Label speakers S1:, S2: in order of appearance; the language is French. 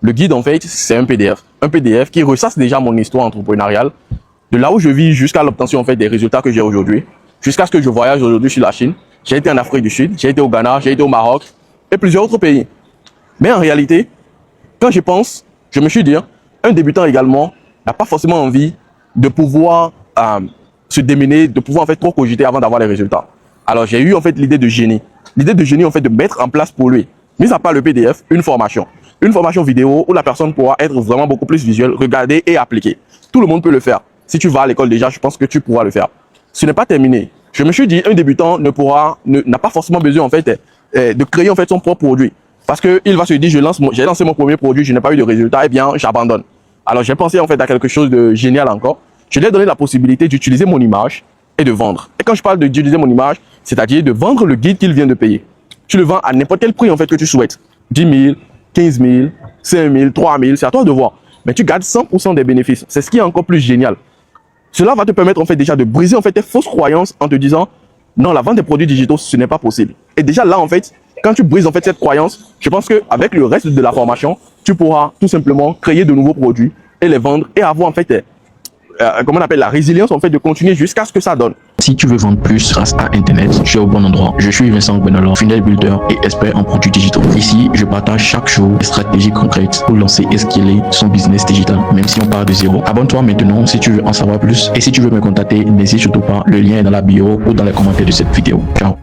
S1: Le guide, en fait, c'est un PDF. Un PDF qui ressasse déjà mon histoire entrepreneuriale, de là où je vis jusqu'à l'obtention en fait, des résultats que j'ai aujourd'hui, jusqu'à ce que je voyage aujourd'hui sur la Chine. J'ai été en Afrique du Sud, j'ai été au Ghana, j'ai été au Maroc et plusieurs autres pays. Mais en réalité, quand je pense, je me suis dit, un débutant également n'a pas forcément envie de pouvoir se démener, de pouvoir en fait trop cogiter avant d'avoir les résultats. Alors j'ai eu en fait l'idée de génie. L'idée de génie en fait de mettre en place pour lui, mis à part le PDF, une formation. Une formation vidéo où la personne pourra être vraiment beaucoup plus visuelle, regarder et appliquer. Tout le monde peut le faire. Si tu vas à l'école déjà, je pense que tu pourras le faire. Ce n'est pas terminé. Je me suis dit, un débutant n'a pas forcément besoin en fait de créer en fait son propre produit. Parce qu'il va se dire, j'ai lancé mon premier produit, je n'ai pas eu de résultat, eh bien, j'abandonne. Alors, j'ai pensé en fait à quelque chose de génial encore. Je lui ai donné la possibilité d'utiliser mon image et de vendre. Et quand je parle d'utiliser mon image, c'est-à-dire de vendre le guide qu'il vient de payer. Tu le vends à n'importe quel prix en fait que tu souhaites. 10 000, 15 000, 5 000, 3 000, c'est à toi de voir. Mais tu gardes 100% des bénéfices. C'est ce qui est encore plus génial. Cela va te permettre en fait déjà de briser en fait tes fausses croyances en te disant non, la vente des produits digitaux, ce n'est pas possible. Et déjà là en fait, quand tu brises en fait cette croyance, je pense qu'avec le reste de la formation, tu pourras tout simplement créer de nouveaux produits et les vendre et avoir en fait, comment on appelle, la résilience en fait de continuer jusqu'à ce que ça donne.
S2: Si tu veux vendre plus grâce à Internet, tu es au bon endroit. Je suis Vincent Benalon, funnel builder et expert en produits digitaux. Ici, je partage chaque jour des stratégies concrètes pour lancer et scaler son business digital, même si on part de zéro. Abonne-toi maintenant si tu veux en savoir plus. Et si tu veux me contacter, n'hésite surtout pas. Le lien est dans la bio ou dans les commentaires de cette vidéo. Ciao.